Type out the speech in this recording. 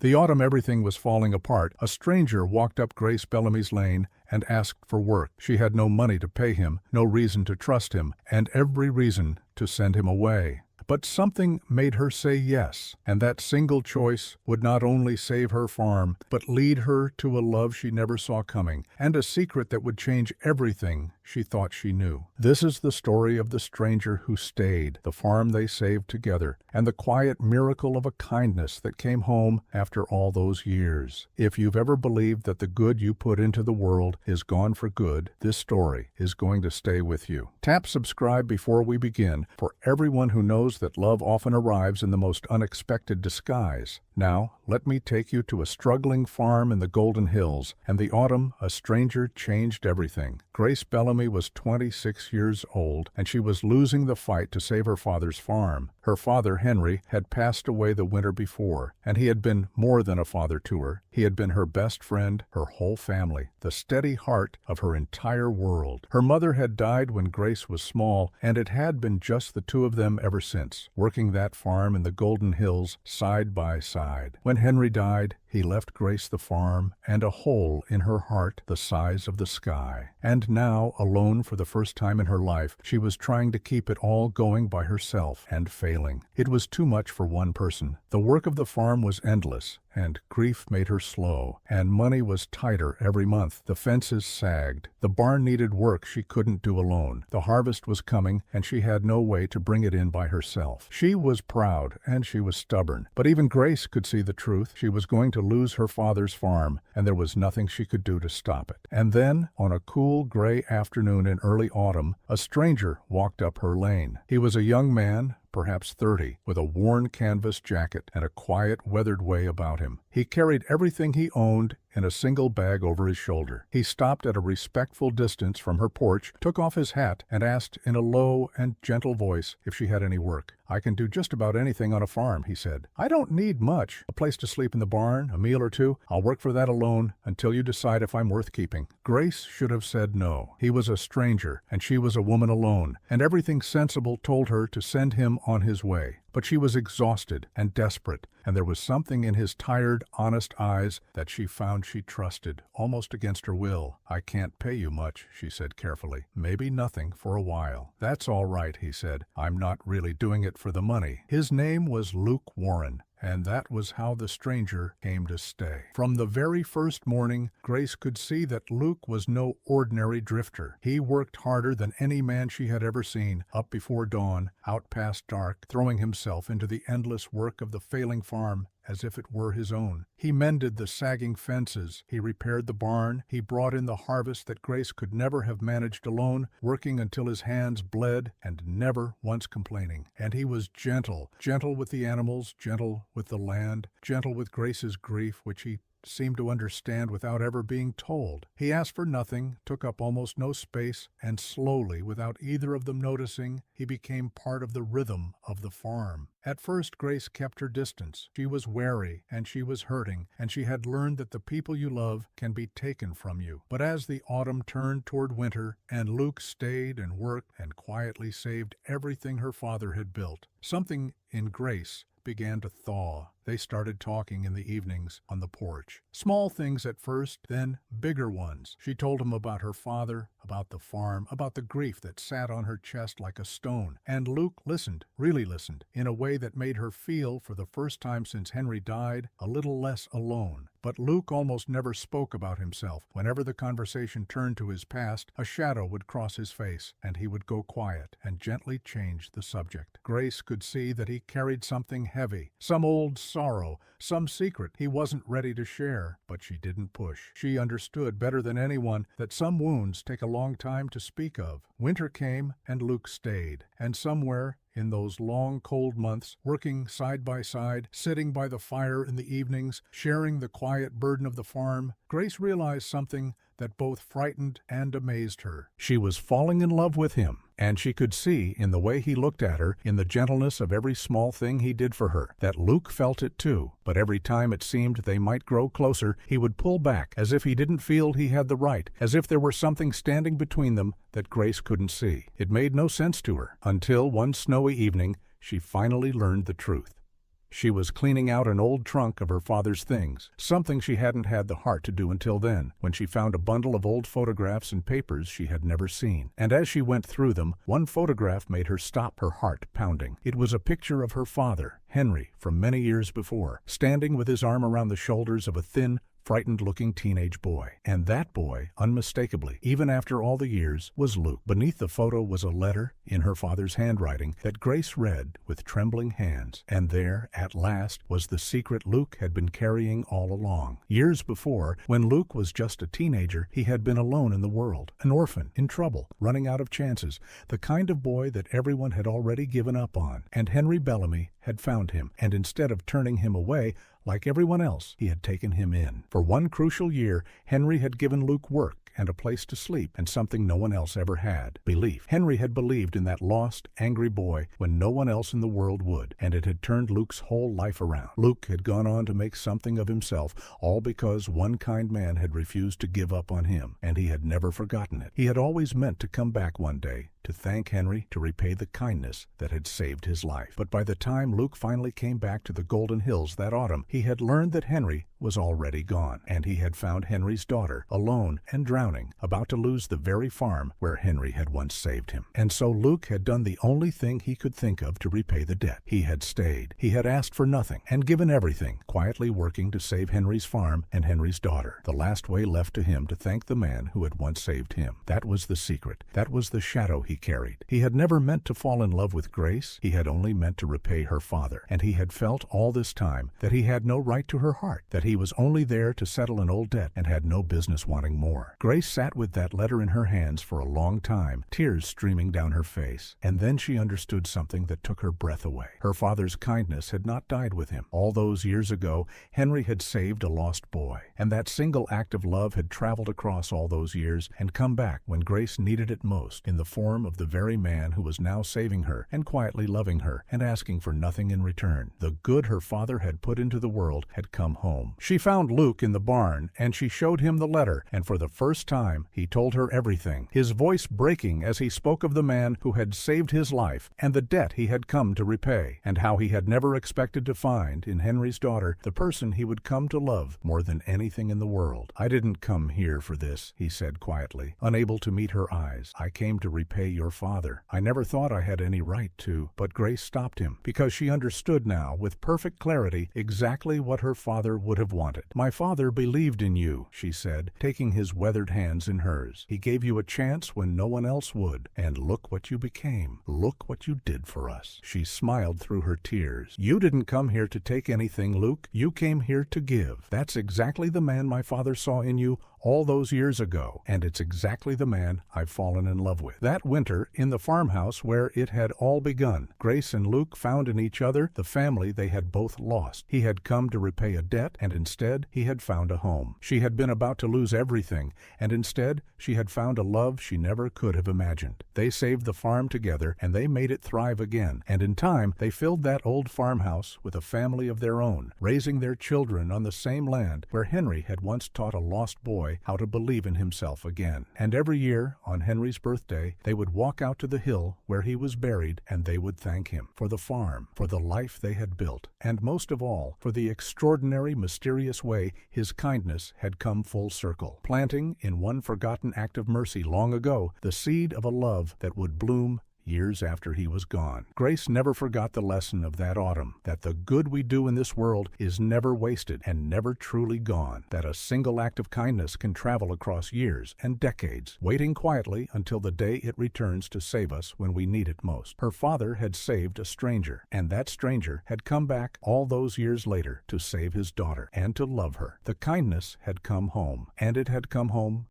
The autumn everything was falling apart, a stranger walked up Grace Bellamy's lane and asked for work. She had no money to pay him, no reason to trust him, and every reason to send him away. But something made her say yes, and that single choice would not only save her farm, but lead her to a love she never saw coming, and a secret that would change everything she thought she knew. This is the story of the stranger who stayed, the farm they saved together, and the quiet miracle of a kindness that came home after all those years. If you've ever believed that the good you put into the world is gone for good, this story is going to stay with you. Tap subscribe before we begin for everyone who knows that love often arrives in the most unexpected disguise. Now, let me take you to a struggling farm in the Golden Hills, and the autumn a stranger changed everything. Grace Bellamy was 26 years old, and she was losing the fight to save her father's farm. Her father, Henry, had passed away the winter before, and he had been more than a father to her. He had been her best friend, her whole family, the steady heart of her entire world. Her mother had died when Grace was small, and it had been just the two of them ever since, working that farm in the Golden Hills side by side. When Henry died, he left Grace the farm and a hole in her heart the size of the sky. And now, alone for the first time in her life, she was trying to keep it all going by herself and failing. It was too much for one person. The work of the farm was endless, and grief made her slow, and money was tighter every month. The fences sagged. The barn needed work she couldn't do alone. The harvest was coming, and she had no way to bring it in by herself. She was proud, and she was stubborn, but even Grace could see the truth. She was going to lose her father's farm, and there was nothing she could do to stop it. And then, on a cool gray afternoon in early autumn, a stranger walked up her lane. He was a young man, perhaps 30, with a worn canvas jacket and a quiet, weathered way about him. He carried everything he owned in a single bag over his shoulder. He stopped at a respectful distance from her porch, took off his hat, and asked in a low and gentle voice if she had any work. "I can do just about anything on a farm," he said. "I don't need much. A place to sleep in the barn, a meal or two. I'll work for that alone until you decide if I'm worth keeping." Grace should have said no. He was a stranger, and she was a woman alone, and everything sensible told her to send him on his way. But she was exhausted and desperate, and there was something in his tired, honest eyes that she found she trusted, almost against her will. "I can't pay you much," she said carefully. "Maybe nothing for a while." "That's all right," he said. "I'm not really doing it for the money." His name was Luke Warren, and that was how the stranger came to stay. From the very first morning, Grace could see that Luke was no ordinary drifter. He worked harder than any man she had ever seen, up before dawn, out past dark, throwing himself into the endless work of the failing farm as if it were his own. He mended the sagging fences, he repaired the barn, he brought in the harvest that Grace could never have managed alone, working until his hands bled and never once complaining. And he was gentle, gentle with the animals, gentle with the land, gentle with Grace's grief, which he seemed to understand without ever being told. He asked for nothing, took up almost no space, and slowly, without either of them noticing, he became part of the rhythm of the farm. At first, Grace kept her distance. She was wary, and she was hurting, and she had learned that the people you love can be taken from you. But as the autumn turned toward winter, and Luke stayed and worked and quietly saved everything her father had built, something in Grace began to thaw. They started talking in the evenings on the porch. Small things at first, then bigger ones. She told him about her father, about the farm, about the grief that sat on her chest like a stone. And Luke listened, really listened, in a way that made her feel, for the first time since Henry died, a little less alone. But Luke almost never spoke about himself. Whenever the conversation turned to his past, a shadow would cross his face, and he would go quiet and gently change the subject. Grace could see that he carried something heavy, some old sorrow, some secret he wasn't ready to share, but she didn't push. She understood better than anyone that some wounds take a long time to speak of. Winter came, and Luke stayed, and somewhere in those long, cold months, working side by side, sitting by the fire in the evenings, sharing the quiet burden of the farm, Grace realized something that both frightened and amazed her. She was falling in love with him, and she could see in the way he looked at her, in the gentleness of every small thing he did for her, that Luke felt it too. But every time it seemed they might grow closer, he would pull back, as if he didn't feel he had the right, as if there were something standing between them that Grace couldn't see. It made no sense to her, until one snowy evening she finally learned the truth. She was cleaning out an old trunk of her father's things, something she hadn't had the heart to do until then, when she found a bundle of old photographs and papers she had never seen. And as she went through them, one photograph made her stop, her heart pounding. It was a picture of her father, Henry, from many years before, standing with his arm around the shoulders of a thin, frightened-looking teenage boy. And that boy, unmistakably, even after all the years, was Luke. Beneath the photo was a letter, in her father's handwriting, that Grace read with trembling hands. And there, at last, was the secret Luke had been carrying all along. Years before, when Luke was just a teenager, he had been alone in the world, an orphan, in trouble, running out of chances, the kind of boy that everyone had already given up on. And Henry Bellamy had found him, and instead of turning him away, like everyone else, he had taken him in. For one crucial year, Henry had given Luke work and a place to sleep, and something no one else ever had: belief. Henry had believed in that lost, angry boy when no one else in the world would, and it had turned Luke's whole life around. Luke had gone on to make something of himself, all because one kind man had refused to give up on him, and he had never forgotten it. He had always meant to come back one day, to thank Henry, to repay the kindness that had saved his life. But by the time Luke finally came back to the Golden Hills that autumn, he had learned that Henry was already gone, and he had found Henry's daughter, alone and drowning, about to lose the very farm where Henry had once saved him. And so Luke had done the only thing he could think of to repay the debt. He had stayed. He had asked for nothing, and given everything, quietly working to save Henry's farm and Henry's daughter. The last way left to him to thank the man who had once saved him. That was the secret. That was the shadow he carried. He had never meant to fall in love with Grace. He had only meant to repay her father. And he had felt all this time that he had no right to her heart, that he was only there to settle an old debt and had no business wanting more. Grace sat with that letter in her hands for a long time, tears streaming down her face. And then she understood something that took her breath away. Her father's kindness had not died with him. All those years ago, Henry had saved a lost boy. And that single act of love had traveled across all those years and come back when Grace needed it most, in the form of the very man who was now saving her and quietly loving her and asking for nothing in return. The good her father had put into the world had come home. She found Luke in the barn, and she showed him the letter, and for the first time he told her everything, his voice breaking as he spoke of the man who had saved his life and the debt he had come to repay, and how he had never expected to find in Henry's daughter the person he would come to love more than anything in the world. "I didn't come here for this," he said quietly, unable to meet her eyes. "I came to repay your father. I never thought I had any right to." But Grace stopped him, because she understood now with perfect clarity exactly what her father would have wanted. "My father believed in you," she said, taking his weathered hands in hers. "He gave you a chance when no one else would, and look what you became. Look what you did for us." She smiled through her tears. "You didn't come here to take anything, Luke. You came here to give. That's exactly the man my father saw in you all those years ago, and it's exactly the man I've fallen in love with." That winter, in the farmhouse where it had all begun, Grace and Luke found in each other the family they had both lost. He had come to repay a debt, and instead he had found a home. She had been about to lose everything, and instead she had found a love she never could have imagined. They saved the farm together, and they made it thrive again, and in time they filled that old farmhouse with a family of their own, raising their children on the same land where Henry had once taught a lost boy how to believe in himself again. And every year, on Henry's birthday, they would walk out to the hill where he was buried, and they would thank him for the farm, for the life they had built, and most of all, for the extraordinary, mysterious way his kindness had come full circle, planting, in one forgotten act of mercy long ago, the seed of a love that would bloom years after he was gone. Grace never forgot the lesson of that autumn, that the good we do in this world is never wasted and never truly gone, that a single act of kindness can travel across years and decades, waiting quietly until the day it returns to save us when we need it most. Her father had saved a stranger, and that stranger had come back all those years later to save his daughter and to love her. The kindness had come home, and it had come home